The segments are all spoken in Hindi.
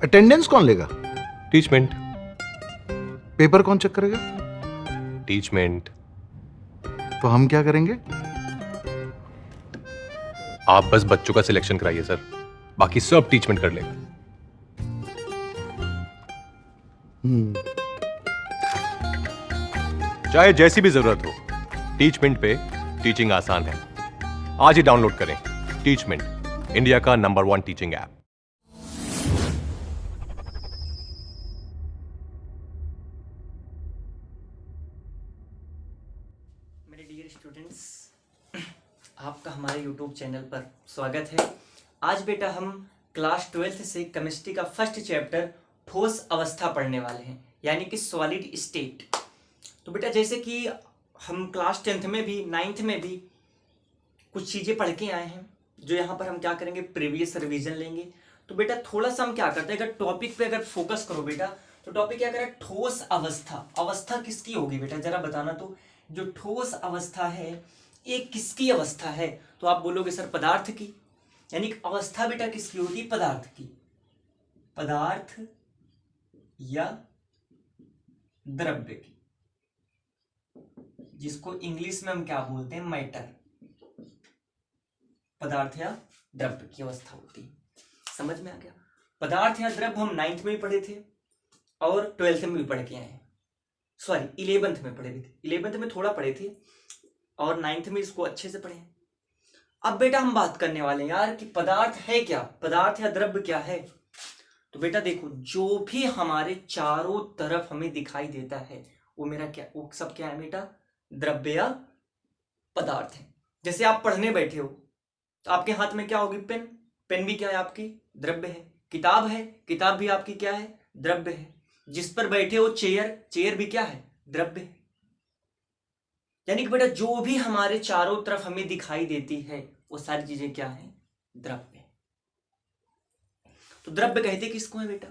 अटेंडेंस कौन लेगा? टीचमेंट। पेपर कौन चेक करेगा? टीचमेंट। तो हम क्या करेंगे? आप बस बच्चों का सिलेक्शन कराइए सर, बाकी सब टीचमेंट कर लेगा। चाहे जैसी भी जरूरत हो, टीचमेंट पे टीचिंग आसान है। आज ही डाउनलोड करें टीचमेंट, इंडिया का नंबर 1 टीचिंग ऐप। मेरे डियर स्टूडेंट्स, आपका हमारे यूट्यूब चैनल पर स्वागत है। आज बेटा हम क्लास 12th से केमिस्ट्री का फर्स्ट चैप्टर ठोस अवस्था पढ़ने वाले हैं, यानी कि सॉलिड स्टेट। तो बेटा जैसे कि हम क्लास 10th में भी 9th में भी कुछ चीज़ें पढ़ के आए हैं, जो यहाँ पर हम क्या करेंगे, प्रीवियस रिवीजन लेंगे। तो बेटा थोड़ा सा हम क्या करते हैं, अगर टॉपिक पे अगर फोकस करो बेटा, तो टॉपिक क्या करें, ठोस अवस्था। अवस्था किसकी होगी बेटा, जरा बताना। तो जो ठोस अवस्था है ये किसकी अवस्था है? तो आप बोलोगे सर पदार्थ की। यानी कि अवस्था बेटा किसकी होती है, पदार्थ की। पदार्थ या द्रव्य की, जिसको इंग्लिश में हम क्या बोलते हैं, मैटर। पदार्थ या द्रव्य की अवस्था होती है। समझ में आ गया? पदार्थ या द्रव्य हम 9th में भी पढ़े थे और 12th में भी पढ़ के आए हैं। सॉरी 11th में पढ़े भी थे, 11th में थोड़ा पढ़े थे और 9th में इसको अच्छे से पढ़े हैं। अब बेटा हम बात करने वाले हैं यार कि पदार्थ है क्या, पदार्थ या द्रव्य क्या है। तो बेटा देखो, जो भी हमारे चारों तरफ हमें दिखाई देता है वो मेरा क्या, वो सब क्या है बेटा, द्रव्य या पदार्थ है। जैसे आप पढ़ने बैठे हो तो आपके हाथ में क्या होगी, पेन। पेन भी क्या है, आपकी द्रव्य है। किताब है, किताब भी आपकी क्या है, द्रव्य है। जिस पर बैठे हो चेयर, चेयर भी क्या है, द्रव्य है। यानी कि बेटा जो भी हमारे चारों तरफ हमें दिखाई देती है वो सारी चीजें क्या है, द्रव्य। तो द्रव्य कहते किसको है बेटा,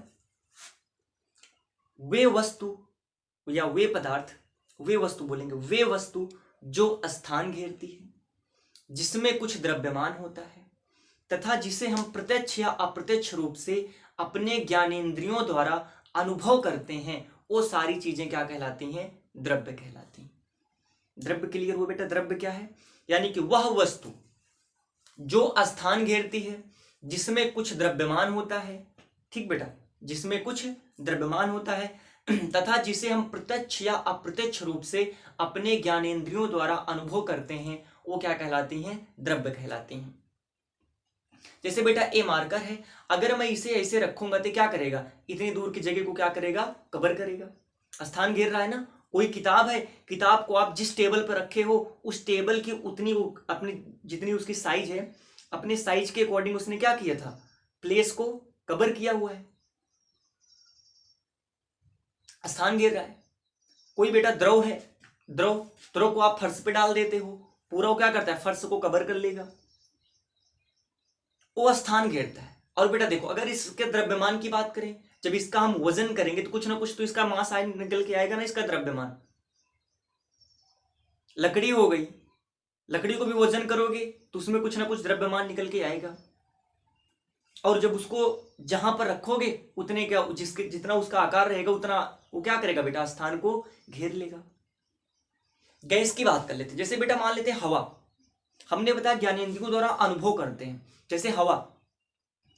वे वस्तु या वे पदार्थ, वे वस्तु बोलेंगे, वे वस्तु जो स्थान घेरती है, जिसमें कुछ द्रव्यमान होता है तथा जिसे हम प्रत्यक्ष या अप्रत्यक्ष रूप से अपने ज्ञानेंद्रियों द्वारा अनुभव करते हैं, वो सारी चीजें क्या कहलाती हैं, द्रव्य कहलाती हैं। द्रव्य क्लियर हो बेटा, द्रव्य क्या है, यानी कि वह वस्तु जो स्थान घेरती है, जिसमें कुछ द्रव्यमान होता है। ठीक बेटा, जिसमें कुछ द्रव्यमान होता है तथा जिसे हम प्रत्यक्ष या अप्रत्यक्ष रूप से अपने ज्ञानेंद्रियों द्वारा अनुभव करते हैं, वो क्या कहलाती हैं, द्रव्य कहलाती हैं। जैसे बेटा ए मार्कर है, अगर मैं इसे ऐसे रखूंगा तो क्या करेगा, इतनी दूर की जगह को क्या करेगा, कवर करेगा, स्थान घेर रहा है ना। कोई किताब है, किताब को आप जिस टेबल पर रखे हो उस टेबल की उतनी अपनी जितनी उसकी साइज है, अपने साइज के अकॉर्डिंग उसने क्या किया था, प्लेस को कवर किया हुआ है, स्थान घेर रहा है। कोई बेटा द्रव है, द्रव द्रव को आप फर्श पे डाल देते हो, पूरा वो क्या करता है, फर्श को कवर कर लेगा, वो स्थान घेरता है। और बेटा देखो, अगर इसके द्रव्यमान की बात करें, जब इसका हम वजन करेंगे तो कुछ ना कुछ तो इसका मास निकल के आएगा ना, इसका द्रव्यमान। लकड़ी हो गई, लकड़ी को भी वजन करोगे तो उसमें कुछ ना कुछ द्रव्यमान निकल के आएगा। और जब उसको जहां पर रखोगे उतने क्या, जिसके जितना उसका आकार रहेगा उतना वो क्या करेगा बेटा, स्थान को घेर लेगा। गैस की बात कर लेते, जैसे बेटा मान लेते हैं हवा, हमने बताया ज्ञानेंद्रियों द्वारा अनुभव करते हैं। जैसे हवा,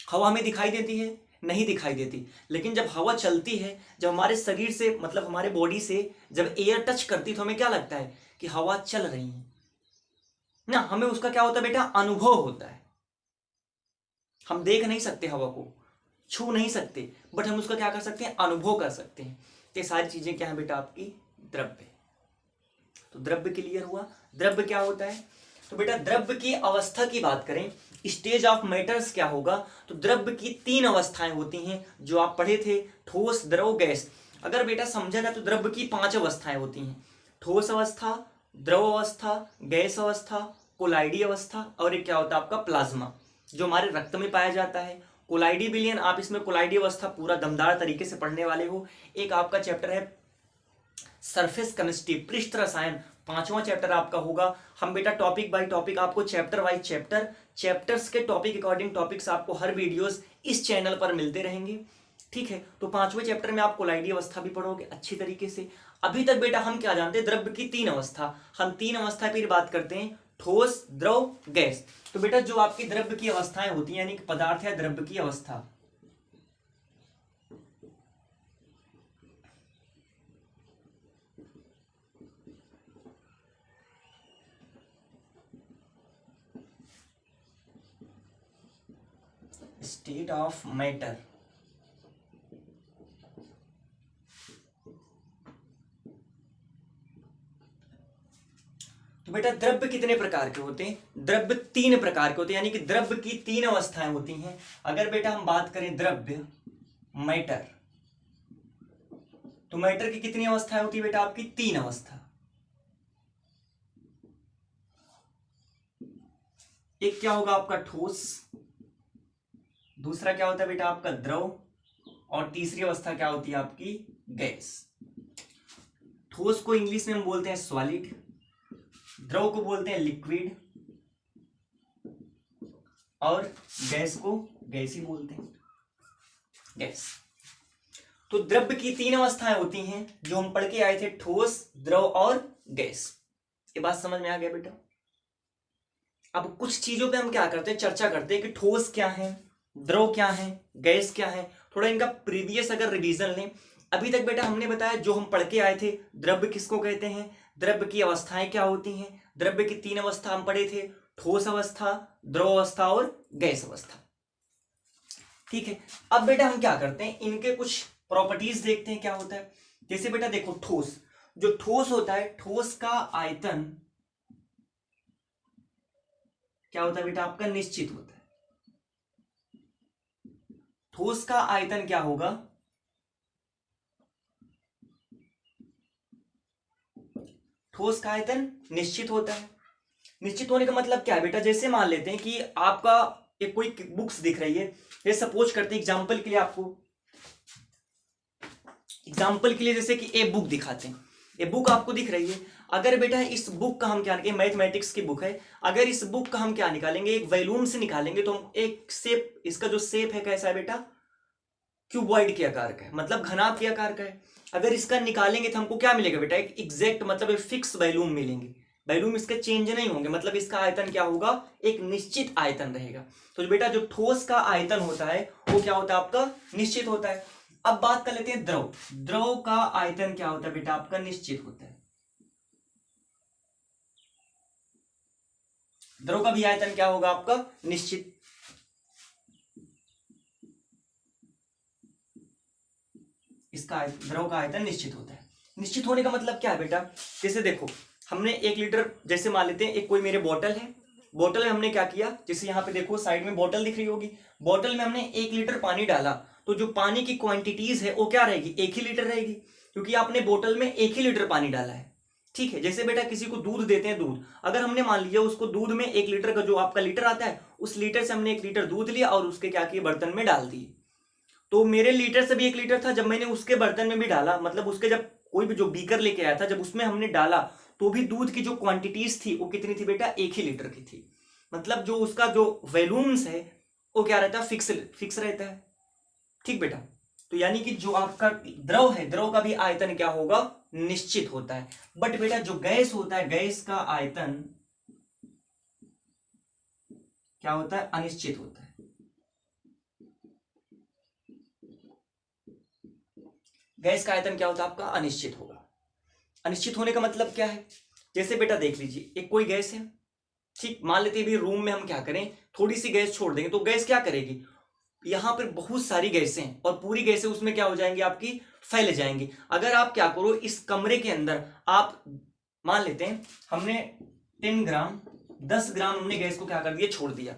हवा हमें दिखाई देती है, नहीं दिखाई देती, लेकिन जब हवा चलती है, जब हमारे शरीर से मतलब हमारे बॉडी से जब एयर टच करती है तो हमें क्या लगता है कि हवा चल रही है ना, हमें उसका क्या होता है बेटा, अनुभव होता है। हम देख नहीं सकते हवा को, छू नहीं सकते, बट हम उसका क्या कर सकते हैं, अनुभव कर सकते हैं। ये सारी चीजें क्या है बेटा, आपकी द्रव्य। तो द्रव्य क्लियर हुआ, द्रव्य क्या होता है। तो बेटा द्रव्य की अवस्था की बात करें, स्टेज ऑफ मैटर्स क्या होगा, तो द्रव्य की 3 अवस्थाएं होती हैं जो आप पढ़े थे, ठोस, द्रव, गैस। अगर बेटा समझा ना तो द्रव्य की 5 अवस्थाएं होती हैं, ठोस अवस्था, द्रव अवस्था, गैस अवस्था, कोलाइडी अवस्था, और एक क्या होता है आपका प्लाज्मा, जो हमारे रक्त में पाया जाता है। कोलाइडी विलयन, आप इसमें कोलाइडी अवस्था पूरा दमदार तरीके से पढ़ने वाले हो। एक आपका चैप्टर है सरफेस केमिस्ट्री, पृष्ठ रसायन, 5वां चैप्टर आपका होगा। हम बेटा टॉपिक बाय टॉपिक आपको चैप्टर वाइज चैप्टर्स के टॉपिक अकॉर्डिंग टॉपिक्स आपको हर वीडियोस इस चैनल पर मिलते रहेंगे। ठीक है, तो 5वें चैप्टर में आप कोलाइडी अवस्था भी पढ़ोगे अच्छी तरीके से। अभी तक बेटा हम क्या जानते हैं, द्रव्य की 3 अवस्था। हम 3 अवस्था पर बात करते हैं, ठोस, द्रव, गैस। तो बेटा जो आपकी द्रव्य की अवस्थाएं होती हैं, यानी कि पदार्थ या द्रव्य की अवस्था, स्टेट ऑफ मैटर, तो बेटा द्रव्य कितने प्रकार के होते हैं, द्रव्य 3 प्रकार के होते हैं, यानी कि द्रव्य की 3 अवस्थाएं होती हैं। अगर बेटा हम बात करें द्रव्य, मैटर, तो मैटर की कितनी अवस्थाएं होती है बेटा, आपकी 3 अवस्था। एक क्या होगा आपका ठोस, दूसरा क्या होता है बेटा आपका द्रव, और तीसरी अवस्था क्या होती है आपकी गैस। ठोस को इंग्लिश में हम बोलते हैं सॉलिड, द्रव को बोलते हैं लिक्विड, और गैस को गैस ही बोलते हैं, गैस। तो द्रव्य की 3 अवस्थाएं होती हैं जो हम पढ़ के आए थे, ठोस, द्रव और गैस। ये बात समझ में आ गया बेटा। अब कुछ चीजों पे हम क्या करते हैं, चर्चा करते हैं कि ठोस क्या है, द्रव क्या है, गैस क्या है। थोड़ा इनका प्रीवियस अगर रिवीजन लें, अभी तक बेटा हमने बताया जो हम पढ़ के आए थे, द्रव्य किसको कहते हैं, द्रव्य की अवस्थाएं क्या होती हैं। द्रव्य की 3 अवस्था हम पढ़े थे, ठोस अवस्था, द्रव अवस्था और गैस अवस्था। ठीक है, अब बेटा हम क्या करते हैं, इनके कुछ प्रॉपर्टीज देखते हैं क्या होता है। जैसे बेटा देखो ठोस, जो ठोस होता है, ठोस का आयतन क्या होता है बेटा आपका, निश्चित होता है। ठोस का आयतन क्या होगा, ठोस का आयतन निश्चित होता है। निश्चित होने का मतलब क्या है बेटा, जैसे मान लेते हैं कि आपका एक कोई बुक्स दिख रही है, ये सपोज करते हैं एग्जांपल के लिए, आपको एग्जांपल के लिए जैसे कि ए बुक दिखाते हैं, ये बुक आपको दिख रही है। अगर बेटा इस बुक का हम क्या निकालेंगे, मैथमेटिक्स की बुक है, अगर इस बुक का हम क्या निकालेंगे, एक वॉल्यूम से निकालेंगे, तो हम एक शेप, इसका जो शेप है कैसा है बेटा, क्यूबॉइड के आकार का है, मतलब घनाभ के आकार का है। अगर इसका निकालेंगे तो हमको क्या मिलेगा बेटा, एक एग्जैक्ट मतलब एक फिक्स वॉल्यूम मिलेंगे, वॉल्यूम इसके चेंज नहीं होंगे, मतलब इसका आयतन क्या होगा, एक निश्चित आयतन रहेगा। तो बेटा जो ठोस का आयतन होता है वो क्या होता है आपका, निश्चित होता है। अब बात कर लेते हैं द्रव, द्रव का आयतन क्या होता है बेटा आपका, निश्चित होता है। द्रव का भी आयतन क्या होगा आपका, निश्चित। इसका द्रव का आयतन निश्चित होता है। निश्चित होने का मतलब क्या है बेटा, जैसे देखो हमने 1 लीटर, जैसे मान लेते हैं एक कोई मेरे बोतल है, बोतल में हमने क्या किया, जैसे यहाँ पे देखो साइड में बोतल दिख रही होगी, बोतल में हमने 1 लीटर पानी डाला, तो जो पानी की क्वांटिटीज है वो क्या रहेगी, 1 ही लीटर रहेगी, क्योंकि आपने बोतल में 1 ही लीटर पानी डाला है। ठीक है, जैसे बेटा किसी को दूध देते हैं, दूध अगर हमने मान लिया उसको दूध में 1 लीटर का जो आपका लीटर आता है, उस लीटर से हमने 1 लीटर दूध लिया और उसके क्या किए, बर्तन में डाल दिए। तो मेरे लीटर से भी 1 लीटर था, जब मैंने उसके बर्तन में भी डाला, मतलब उसके जब कोई भी जो बीकर लेके आया था, जब उसमें हमने डाला तो भी दूध की जो क्वांटिटीज थी वो कितनी थी बेटा, 1 ही लीटर की थी। मतलब जो उसका जो वॉल्यूम्स है वो क्या रहता है, फिक्स रहता है। ठीक बेटा, तो यानी कि जो आपका द्रव है, द्रव का भी आयतन क्या होगा, निश्चित होता है। बट बेटा जो गैस होता है, गैस का आयतन क्या होता है, अनिश्चित होता है। गैस का आयतन क्या होता है आपका, अनिश्चित होगा। अनिश्चित होने का मतलब क्या है, जैसे बेटा देख लीजिए एक कोई गैस है, ठीक, मान लेते हैं रूम में हम क्या करें, थोड़ी सी गैस छोड़ देंगे तो गैस क्या करेगी, यहां पर बहुत सारी गैसें हैं और पूरी गैसें उसमें क्या हो जाएंगी, आपकी फैल जाएंगी। अगर आप क्या करो, इस कमरे के अंदर आप मान लेते हैं हमने 10 ग्राम 10 ग्राम हमने गैस को क्या कर दिया, छोड़ दिया,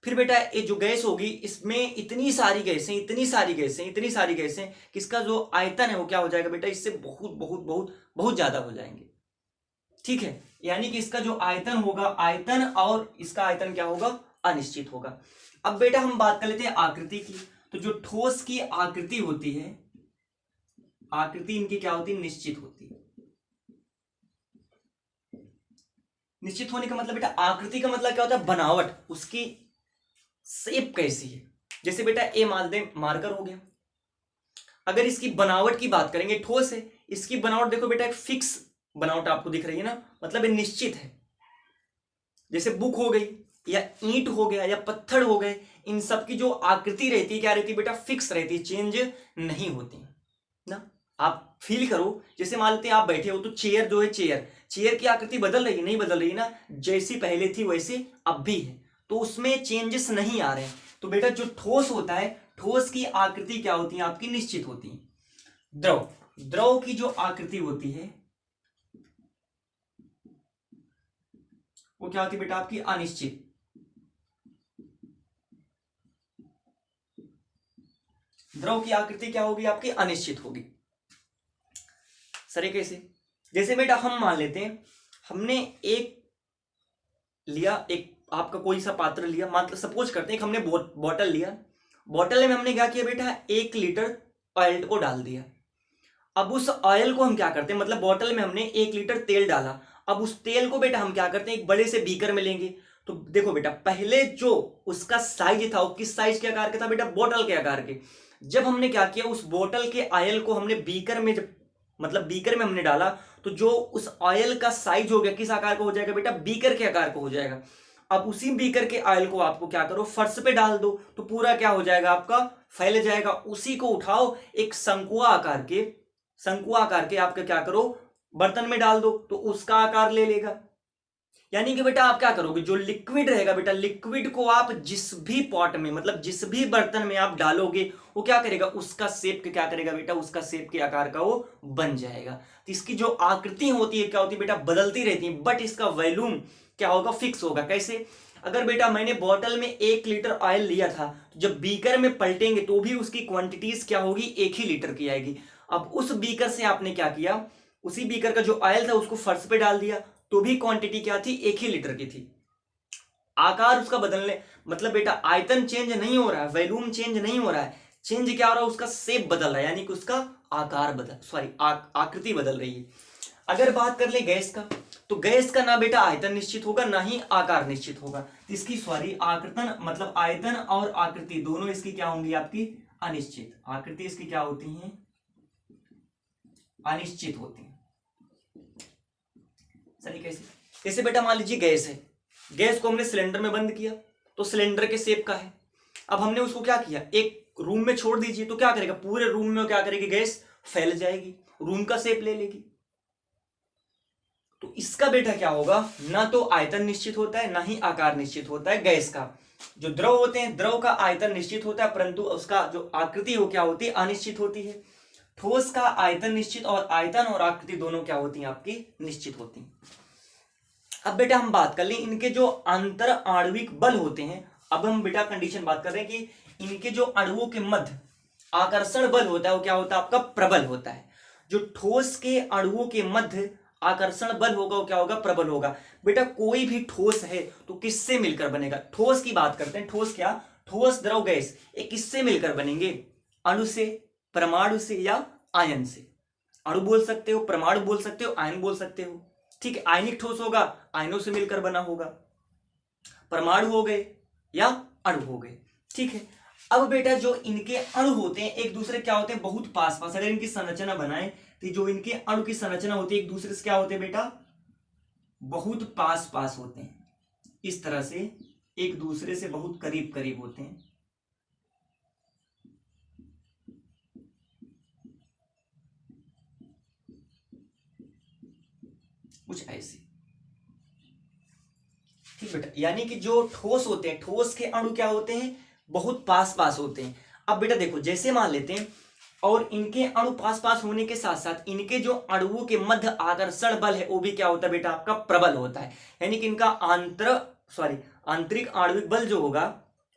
फिर बेटा ये जो गैस होगी इसमें इतनी सारी गैसें, इतनी सारी गैसें, इतनी सारी गैसें कि इसका जो आयतन है वो क्या हो जाएगा बेटा, इससे बहुत बहुत बहुत बहुत ज्यादा हो जाएंगे। ठीक है, यानी कि इसका जो आयतन होगा, आयतन और इसका आयतन क्या होगा, अनिश्चित होगा। अब बेटा हम बात कर लेते हैं आकृति की। तो जो ठोस की आकृति होती है, आकृति इनकी क्या होती है, निश्चित होती है। निश्चित होने का मतलब बेटा, आकृति का मतलब क्या होता है, बनावट, उसकी शेप कैसी है। जैसे बेटा ए मान दे, मार्कर हो गया, अगर इसकी बनावट की बात करेंगे, ठोस है, इसकी बनावट देखो बेटा एक फिक्स बनावट आपको दिख रही है ना, मतलब ये निश्चित है। जैसे बुक हो गई या ईंट हो गया या पत्थर हो गए, इन सब की जो आकृति रहती है क्या रहती है बेटा, फिक्स रहती है, चेंज नहीं होती ना। आप फील करो, जैसे मान लेते हैं आप बैठे हो तो चेयर जो है, चेयर की आकृति बदल रही है, नहीं बदल रही ना, जैसी पहले थी वैसे अब भी है, तो उसमें चेंजेस नहीं आ रहे हैं। तो बेटा जो ठोस होता है, ठोस की आकृति क्या होती है आपकी, निश्चित होती है। द्रव की जो आकृति होती है वो क्या होती है बेटा आपकी, अनिश्चित। द्रव की आकृति क्या होगी आपकी, अनिश्चित होगी। सर कैसे, जैसे बेटा हम मान लेते हैं हमने एक लिया, एक आपका कोई सा पात्र लिया, मतलब सपोज करते हैं कि हमने बॉटल लिया, बॉटल में हमने क्या किया बेटा, 1 लीटर ऑयल को डाल दिया। अब उस ऑयल को हम क्या करते हैं, मतलब बॉटल में हमने 1 लीटर तेल डाला, अब उस तेल को बेटा हम क्या करते हैं, एक बड़े से बीकर में लेंगे। तो देखो बेटा पहले जो उसका साइज था वो किस साइज के आकार का था बेटा, बॉटल के आकार के। जब हमने क्या किया, उस बॉटल के ऑयल को हमने बीकर में, जब मतलब बीकर में हमने डाला, तो जो उस ऑयल का साइज हो गया किस आकार का हो जाएगा बेटा, बीकर के आकार का हो जाएगा। अब उसी बीकर के ऑयल को आपको क्या करो, फर्श पे डाल दो, तो पूरा क्या हो जाएगा आपका, फैल जाएगा। उसी को उठाओ एक शंकुआ आकार के आपका क्या करो, बर्तन में डाल दो, तो उसका आकार ले लेगा। यानी कि बेटा आप क्या करोगे, जो लिक्विड रहेगा बेटा, लिक्विड को आप जिस भी पॉट में, मतलब जिस भी बर्तन में आप डालोगे, वो क्या करेगा, उसका शेप के क्या करेगा बेटा, उसका शेप के आकार का वो बन जाएगा। तो इसकी जो आकृति होती है क्या होती है बेटा, बदलती रहती है, बट इसका वॉल्यूम क्या होगा, फिक्स होगा। कैसे, अगर बेटा मैंने बॉटल में 1 लीटर ऑयल लिया था, तो जब बीकर में पलटेंगे तो भी उसकी क्वांटिटीज क्या होगी, 1 ही लीटर की आएगी। अब उस बीकर से आपने क्या किया, उसी बीकर का जो ऑयल था उसको फर्श पे डाल दिया, तो भी क्वांटिटी क्या थी, 1 ही लीटर की थी। आकार उसका बदलने, मतलब बेटा आयतन चेंज नहीं हो रहा है, वॉल्यूम चेंज नहीं हो रहा है, चेंज क्या हो रहा है, उसका शेप बदल रहा है, यानी कि उसका आकार आकृति बदल रही है। अगर बात कर ले गैस का, तो गैस का ना बेटा आयतन निश्चित होगा, ना ही आकार निश्चित होगा। इसकी आकृतन, मतलब आयतन और आकृति दोनों इसकी क्या होंगी आपकी, अनिश्चित। आकृति इसकी क्या होती है, अनिश्चित होती है। सही कैसे, जैसे बेटा मान लीजिए गैस है, गैस को हमने सिलेंडर में बंद किया, तो सिलेंडर के शेप का है। अब हमने उसको क्या किया, एक रूम में छोड़ दीजिए, तो क्या करेगा, पूरे रूम में क्या करेगी, गैस फैल जाएगी, रूम का शेप ले लेगी। तो इसका बेटा क्या होगा, ना तो आयतन निश्चित होता है, ना ही आकार निश्चित होता है गैस का। जो द्रव होते हैं, द्रव का आयतन निश्चित होता है, परंतु उसका जो आकृति हो क्या होती है, अनिश्चित होती है। ठोस का आयतन निश्चित, और आयतन और आकृति दोनों क्या होती हैं आपकी, निश्चित होती हैं। अब बेटा हम बात कर लें इनके जो अंतर आणविक बल होते हैं। अब हम बेटा कंडीशन बात कर रहे हैं कि इनके जो अणुओं के मध्य आकर्षण बल होता है वो क्या होता है आपका, प्रबल होता है। जो ठोस के अणुओं के मध्य आकर्षण बल होगा वो क्या होगा, प्रबल होगा। बेटा कोई भी ठोस है तो किससे मिलकर बनेगा, ठोस की बात करते हैं, ठोस क्या, ठोस द्रव गैस, ये किससे मिलकर बनेंगे, अणु से, परमाणु से या आयन से। अणु बोल सकते हो, परमाणु बोल सकते हो, आयन बोल सकते हो। ठीक है, आयनिक ठोस होगा, आयनों से मिलकर बना होगा, परमाणु हो गए या अणु हो गए। ठीक है, अब बेटा जो इनके अणु होते हैं एक दूसरे क्या होते हैं, बहुत पास पास। अगर इनकी संरचना बनाए तो जो इनके अणु की संरचना होती है एक दूसरे से क्या होते हैं बेटा, बहुत पास पास होते हैं। इस तरह से एक दूसरे से बहुत करीब करीब होते हैं। कुछ ऐसे, ठीक बेटा, यानी कि जो ठोस होते हैं, ठोस के अणु क्या होते हैं, बहुत पास पास होते हैं। अब बेटा देखो, जैसे मान लेते हैं, और इनके अणु पास पास होने के साथ साथ इनके जो अणुओं के मध्य आकर्षण बल है वो भी क्या होता है बेटा आपका, प्रबल होता है। यानी कि इनका आंतरिक आणविक बल जो होगा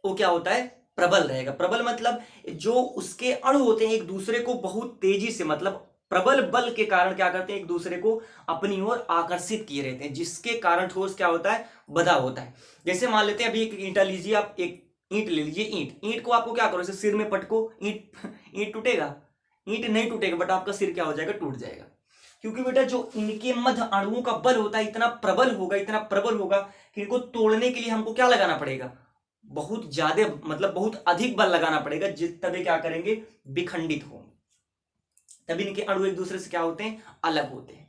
वो क्या होता है, प्रबल रहेगा। प्रबल मतलब जो उसके अणु होते हैं एक दूसरे को बहुत तेजी से, मतलब प्रबल बल के कारण क्या करते हैं, एक दूसरे को अपनी ओर आकर्षित किए रहते हैं, जिसके कारण ठोस क्या होता है, बधा होता है। जैसे मान लेते हैं अभी एक ईंटा लीजिए, आप एक ईंट ले लीजिए, ईंट को आपको क्या करो, इसे सिर में पटको, ईंट टूटेगा, ईंट नहीं टूटेगा, बट आपका सिर क्या हो जाएगा, टूट जाएगा। क्योंकि बेटा जो इनके मध्य अणुओं का बल होता है इतना प्रबल होगा कि इनको तोड़ने के लिए हमको क्या लगाना पड़ेगा, बहुत ज्यादा, मतलब बहुत अधिक बल लगाना पड़ेगा, जिस तभी क्या करेंगे, विखंडित होंगे। तभी इनके अणु एक दूसरे से क्या होते हैं, अलग होते हैं।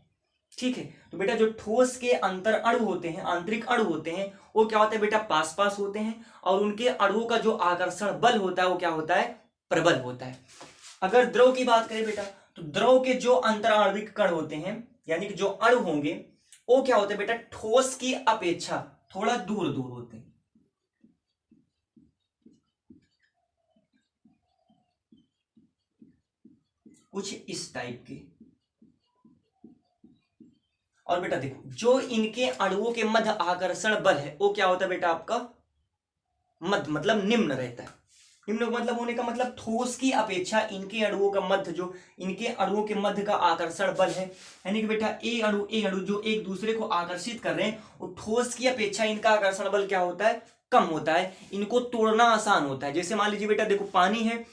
ठीक है, तो बेटा जो ठोस के अंतर अणु होते हैं, आंतरिक अणु होते हैं, वो क्या होता है बेटा, पास पास होते हैं, और उनके अणुओं का जो आकर्षण बल होता है वो क्या होता है, प्रबल होता है। अगर द्रव की बात करें बेटा, तो द्रव के जो अंतराणविक कण होते हैं, यानी कि जो अणु होंगे, वो क्या होते हैं बेटा, ठोस की अपेक्षा थोड़ा दूर दूर होते हैं। कुछ इस टाइप के। और बेटा देखो, जो इनके अणुओं के मध्य आकर्षण बल है वो क्या होता है बेटा, आपका मध्य मतलब निम्न रहता है। निम्न मतलब होने का मतलब ठोस की अपेक्षा इनके अणुओं का मध्य, जो इनके अणुओं के मध्य का आकर्षण बल है, यानी कि बेटा ए अणु जो एक दूसरे को आकर्षित कर रहे हैं, वो ठोस की अपेक्षा इनका आकर्षण बल क्या होता है, कम होता है। इनको तोड़ना आसान होता है। जैसे मान लीजिए बेटा देखो, पानी है,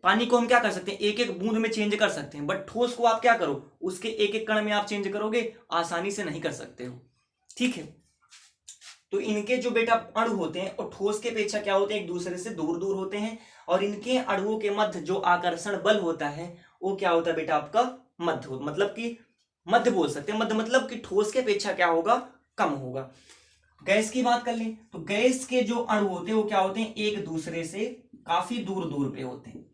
पानी को हम क्या कर सकते हैं, एक एक बूंद में चेंज कर सकते हैं, बट ठोस को आप क्या करो, उसके एक एक कण में आप चेंज करोगे, आसानी से नहीं कर सकते हो। ठीक है, तो इनके जो बेटा अणु होते हैं और ठोस के अपेक्षा क्या होते हैं, एक दूसरे से दूर दूर होते हैं, और इनके अणुओं के मध्य जो आकर्षण बल होता है वो क्या होता है बेटा, आपका मध्य होता, मतलब कि मध्य बोल सकते हैं। मध्य मतलब कि ठोस के अपेक्षा क्या होगा, कम होगा। गैस की बात कर लें तो गैस के जो अणु होते हैं वो क्या होते हैं, एक दूसरे से काफी दूर दूर पे होते हैं।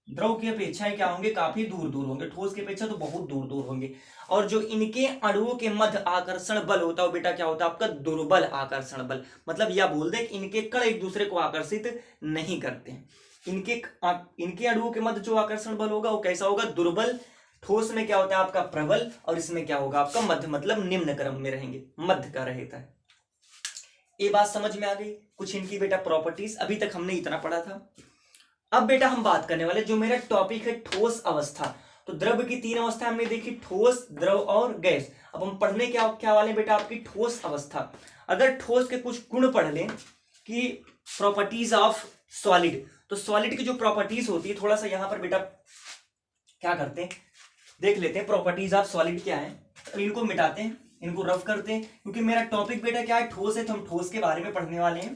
द्रव की अपेक्षा क्या होंगे, काफी दूर दूर होंगे, ठोस की अपेक्षा तो बहुत दूर दूर होंगे। और जो इनके अणुओं के मध्य आकर्षण बल होता है बेटा क्या होता है, आपका दुर्बल आकर्षण बल। मतलब यह बोल दे कि इनके कण एक दूसरे को आकर्षित नहीं करते। इनके अणुओं के मध्य जो आकर्षण बल होगा वो कैसा होगा, दुर्बल। ठोस में क्या होता है आपका प्रबल, और इसमें क्या होगा आपका मध्य, मतलब निम्न क्रम में रहेंगे, मध्य का रहता है। ये बात समझ में आ गई। कुछ इनकी बेटा प्रॉपर्टीज, अभी तक हमने इतना पढ़ा था। अब बेटा हम बात करने वाले, जो मेरा टॉपिक है ठोस अवस्था। तो द्रव की तीन अवस्था हमने देखी, ठोस, द्रव और गैस। अब हम पढ़ने क्या वाले बेटा, आपकी ठोस अवस्था। अगर ठोस के कुछ गुण पढ़ लें कि प्रॉपर्टीज ऑफ सॉलिड, तो सॉलिड की जो प्रॉपर्टीज होती है, थोड़ा सा यहां पर बेटा क्या करते हैं, देख लेते हैं प्रॉपर्टीज ऑफ सॉलिड क्या है। तो इनको मिटाते हैं, इनको रफ करते हैं, क्योंकि मेरा टॉपिक बेटा क्या है, ठोस है, तो हम ठोस के बारे में पढ़ने वाले हैं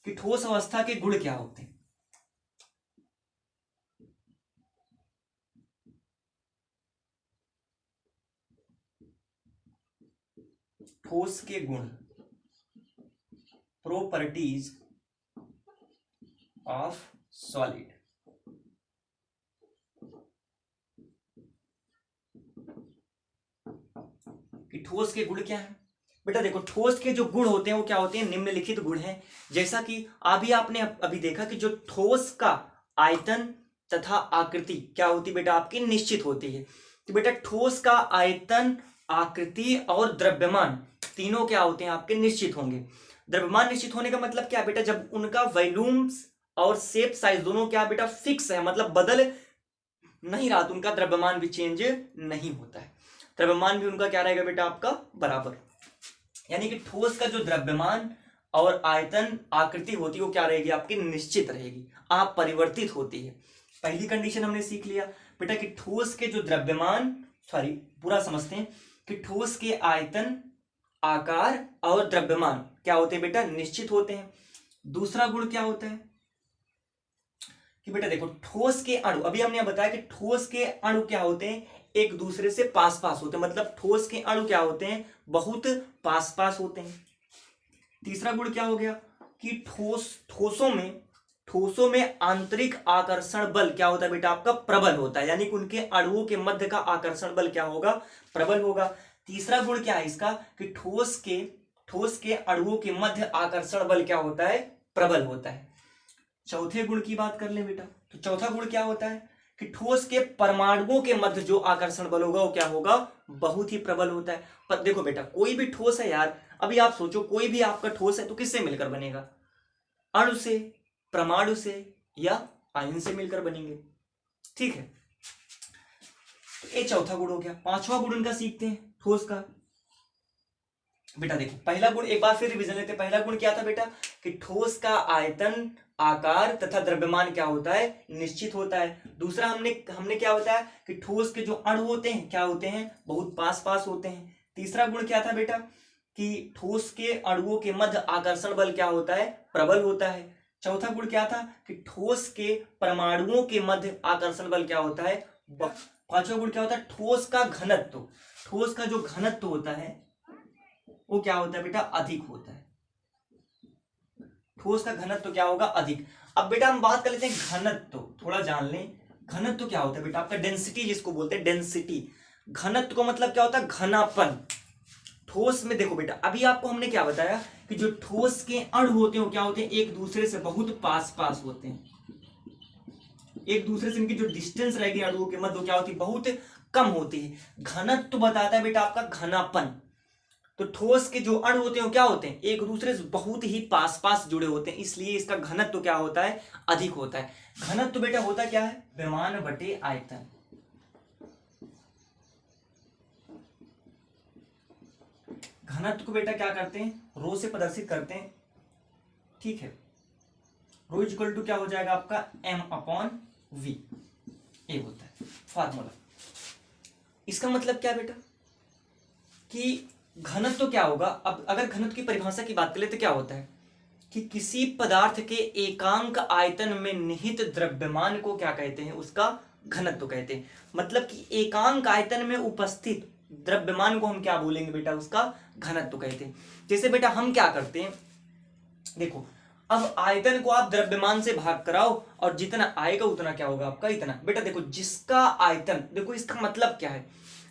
कि ठोस अवस्था के गुण क्या होते हैं। ठोस के गुण, प्रॉपर्टीज ऑफ सॉलिड। कि ठोस के गुण क्या है बेटा, देखो ठोस के जो गुण होते हैं वो क्या होते हैं, निम्नलिखित गुण हैं। जैसा कि अभी आपने अभी देखा कि जो ठोस का आयतन तथा आकृति क्या होती बेटा, आपकी निश्चित होती है। तो बेटा ठोस का आयतन, आकृति और द्रव्यमान तीनों क्या होते हैं, आपके निश्चित होंगे। द्रव्यमान निश्चित होने का मतलब क्या बेटा, जब उनका वॉल्यूम्स और शेप साइज दोनों क्या बेटा फिक्स है, मतलब बदल नहीं रहा, तो उनका द्रव्यमान भी चेंज नहीं होता है। द्रव्यमान भी उनका क्या रहेगा बेटा, आपका बराबर। यानी कि ठोस का जो द्रव्यमान और आयतन, आकृति होती है वो क्या रहेगी, आपकी निश्चित रहेगी, अपरिवर्तित होती है। पहली कंडीशन हमने सीख लिया बेटा कि ठोस के जो द्रव्यमान, पूरा समझते हैं कि ठोस के आयतन, आकार और द्रव्यमान क्या होते हैं बेटा, निश्चित होते हैं। दूसरा गुण क्या होता है कि बेटा देखो ठोस के अणु, अभी हमने बताया कि ठोस के अणु क्या होते हैं, एक दूसरे से पास पास होते हैं, मतलब ठोस के अणु क्या होते हैं, बहुत पास पास होते हैं। तीसरा गुण क्या हो गया कि ठोसों में आंतरिक आकर्षण बल क्या होता है बेटा, आपका प्रबल होता है, यानी कि उनके अणुओं के मध्य का आकर्षण बल क्या होगा, प्रबल होगा। तीसरा गुण क्या है इसका कि ठोस के अणुओं के मध्य आकर्षण बल क्या होता है, प्रबल होता है। चौथे गुण की बात कर ले बेटा, तो चौथा गुण क्या होता है कि ठोस के परमाणुओं के मध्य जो आकर्षण बल होगा वो क्या होगा, बहुत ही प्रबल होता है। पर देखो बेटा कोई भी ठोस है यार, अभी आप सोचो कोई भी आपका ठोस है तो किससे मिलकर बनेगा, अणु से, परमाणु से या आयन से मिलकर बनेंगे। ठीक है, तो ये चौथा गुण हो गया। पांचवा गुण उनका सीखते हैं ठोस का। बेटा देखो पहला गुण एक बार फिर रिवीजन लेते हैं। पहला गुण क्या था बेटा कि ठोस का आयतन, आकार तथा द्रव्यमान क्या होता है, निश्चित होता है। दूसरा हमने क्या बताया कि ठोस के जो अणु होते हैं क्या होते हैं, बहुत पास पास होते हैं। तीसरा गुण क्या था बेटा कि ठोस के अणुओं के मध्य आकर्षण बल क्या होता है, प्रबल होता है। चौथा गुण क्या था कि ठोस के परमाणुओं के मध्य आकर्षण बल क्या होता है, पांचवा गुण क्या होता है, ठोस का घनत्व, ठोस का जो घनत्व होता है वो क्या होता है बेटा, अधिक होता है। ठोस का घनत्व क्या होगा, अधिक। अब बेटा हम बात कर लेते हैं घनत्व, थोड़ा जान लें घनत्व क्या होता है बेटा, आपका डेंसिटी जिसको बोलते हैं, डेंसिटी। घनत्व का मतलब क्या होता है, घनापन। ठोस में देखो बेटा, अभी आपको हमने क्या बताया कि जो ठोस के अणु होते हैं वो क्या होते हैं, एक दूसरे से बहुत पास पास होते हैं। एक दूसरे से इनकी जो डिस्टेंस रहेगी अणुओं के मध्य क्या होती है, बहुत कम होती है। घनत्व बताता है बेटा आपका घनापन। तो ठोस के जो अणु होते हैं क्या होते हैं, एक दूसरे से बहुत ही पास पास जुड़े होते हैं, इसलिए इसका घनत्व क्या होता है, अधिक होता है। घनत्व बेटा होता क्या है, द्रव्यमान बटे आयतन। घनत्व को बेटा क्या करते हैं, रो से प्रदर्शित करते हैं, ठीक है। रो इक्वल टू क्या हो जाएगा आपका, m/v, ये होता है फार्मूला। इसका मतलब क्या बेटा कि घनत्व तो क्या होगा, अब अगर घनत्व की परिभाषा की बात करें तो क्या होता है कि किसी पदार्थ के एकांक आयतन में निहित द्रव्यमान को क्या कहते हैं, उसका घनत्व कहते हैं। मतलब कि एकांक आयतन में उपस्थित द्रव्यमान को हम क्या बोलेंगे बेटा, उसका घनत्व कहते हैं। जैसे बेटा हम क्या करते हैं, देखो अब आयतन को आप द्रव्यमान से भाग कराओ और जितना आएगा उतना क्या होगा आपका, इतना। बेटा देखो जिसका आयतन, देखो इसका मतलब क्या है,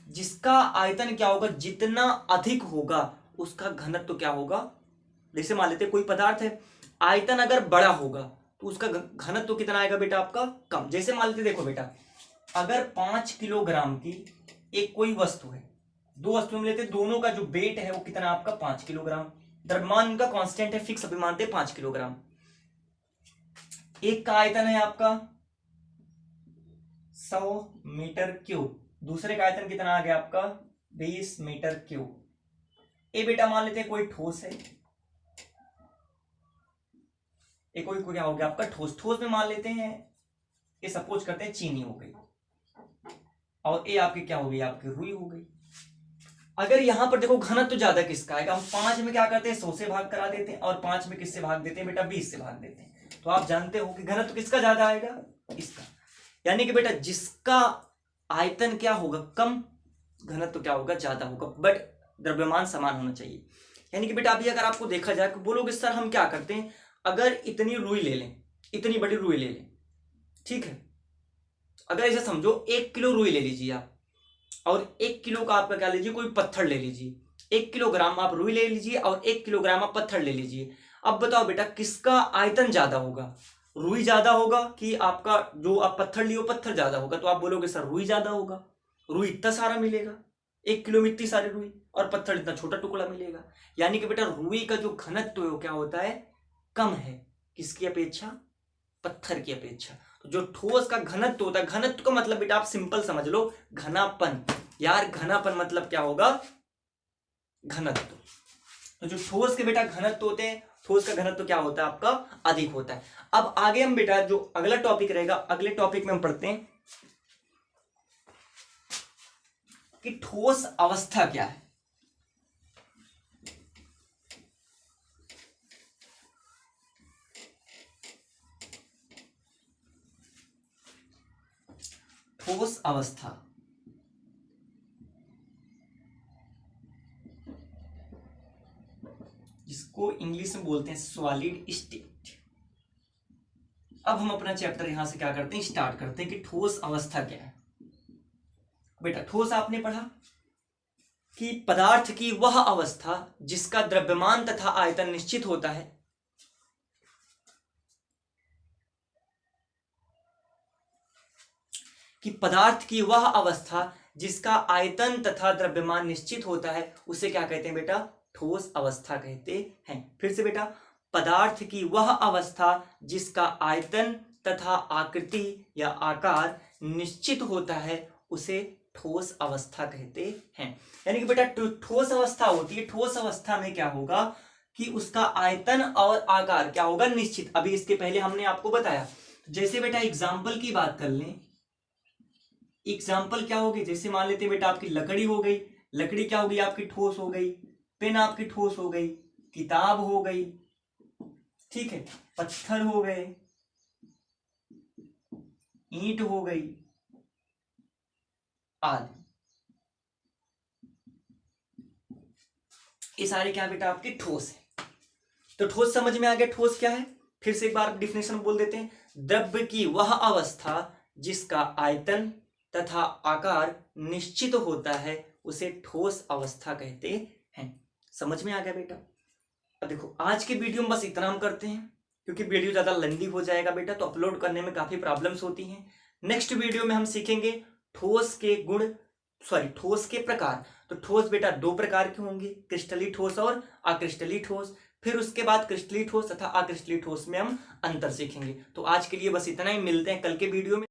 जिसका आयतन क्या होगा, जितना अधिक होगा उसका घनत्व क्या होगा। जैसे मान लेते कोई पदार्थ है, आयतन अगर बड़ा होगा तो उसका घनत्व कितना आएगा बेटा आपका, कम। जैसे मान लेते देखो बेटा, अगर 5 किलोग्राम की एक कोई वस्तु है, दो वस्तु में लेते, दोनों का जो वेट है वो कितना आपका 5 किलोग्राम, द्रव्यमान उनका कांस्टेंट है, फिक्स अभी मानते हैं 5 किलोग्राम। एक का आयतन है आपका 100 मीटर क्यूब, दूसरे का आयतन कितना आ गया आपका 20 मीटर क्यूब। ये बेटा मान लेते हैं कोई ठोस है, ये कोई क्या हो गया आपका ठोस। ठोस में मान लेते हैं ये सपोज करते हैं चीनी हो गई, और ये आपकी क्या हो गई, आपकी रुई हो गई। अगर यहां पर देखो घनत्व तो ज्यादा किसका आएगा, हम 5 में क्या करते हैं 100 से भाग करा देते हैं, और 5 में किससे भाग देते हैं बेटा, 20 से भाग देते हैं। तो आप जानते हो कि घनत्व तो किसका ज्यादा आएगा, इसका। यानी कि बेटा जिसका आयतन क्या होगा कम, घनत्व क्या होगा ज्यादा होगा, बट द्रव्यमान समान होना चाहिए। यानी कि बेटा अभी अगर आपको देखा जाए, बोलोगे सर हम क्या करते हैं, अगर इतनी रुई ले लें, इतनी बड़ी रुई ले लें, ठीक है, अगर ऐसा समझो 1 किलो रुई ले लीजिए आप, और 1 किलो का आपका क्या लीजिए, कोई पत्थर ले लीजिए। 1 किलोग्राम आप रुई ले लीजिए और 1 किलोग्राम आप पत्थर ले लीजिए। अब बताओ बेटा किसका आयतन ज्यादा होगा, रुई ज्यादा होगा कि आपका जो आप पत्थर लियो पत्थर ज्यादा होगा। तो आप बोलोगे सर रुई ज्यादा होगा, रुई इतना सारा मिलेगा, 1 किलो में इतनी सारी रुई, और पत्थर इतना छोटा टुकड़ा मिलेगा। यानी कि बेटा रुई का जो घनत्व है वो क्या होता है, कम है, किसकी अपेक्षा, पत्थर की अपेक्षा। तो जो ठोस का घनत्व होता है, घनत्व का मतलब बेटा आप सिंपल समझ लो, घनापन। यार घनापन मतलब क्या होगा, घनत्व। तो जो ठोस के बेटा घनत्व होते हैं, ठोस का घनत्व क्या होता है आपका, अधिक होता है। अब आगे हम बेटा जो अगला टॉपिक रहेगा, अगले टॉपिक में हम पढ़ते हैं कि ठोस अवस्था क्या है। ठोस अवस्था, जिसको इंग्लिश में बोलते हैं सॉलिड स्टेट। अब हम अपना चैप्टर यहां से क्या करते हैं, स्टार्ट करते हैं कि ठोस अवस्था क्या है। बेटा ठोस आपने पढ़ा कि पदार्थ की वह अवस्था जिसका द्रव्यमान तथा आयतन निश्चित होता है, कि पदार्थ की वह अवस्था जिसका आयतन तथा द्रव्यमान निश्चित होता है उसे क्या कहते हैं बेटा, ठोस अवस्था कहते हैं। फिर से बेटा, पदार्थ की वह अवस्था जिसका आयतन तथा आकृति या आकार निश्चित होता है उसे ठोस अवस्था कहते हैं। यानी कि बेटा ठोस अवस्था होती है, ठोस अवस्था में क्या होगा कि उसका आयतन और आकार क्या होगा, निश्चित। अभी इसके पहले हमने आपको बताया। जैसे बेटा एग्जाम्पल की बात कर लें, एग्जाम्पल क्या होगी, जैसे मान लेते हैं बेटा आपकी लकड़ी हो गई, लकड़ी क्या हो गई आपकी, ठोस हो गई। पेन आपकी ठोस हो गई, किताब हो गई, ठीक है, पत्थर हो गए, ईंट हो गई आदि। ये सारे क्या बेटा आपके ठोस है। तो ठोस समझ में आ गया, ठोस क्या है, फिर से एक बार डिफिनेशन बोल देते हैं। द्रव्य की वह अवस्था जिसका आयतन तथा आकार निश्चित होता है उसे ठोस अवस्था कहते हैं। समझ में आ गया बेटा। अब देखो आज के वीडियो में बस इतना हम करते हैं, क्योंकि वीडियो ज्यादा लंबी हो जाएगा बेटा, तो अपलोड करने में काफी प्रॉब्लम्स होती हैं। नेक्स्ट वीडियो में हम सीखेंगे ठोस के गुण, ठोस के प्रकार। तो ठोस बेटा दो प्रकार के होंगे, क्रिस्टलीय ठोस और अक्रिस्टलीय ठोस। फिर उसके बाद क्रिस्टलीय ठोस तथा अक्रिस्टलीय ठोस में हम अंतर सीखेंगे। तो आज के लिए बस इतना ही, मिलते हैं कल के वीडियो में।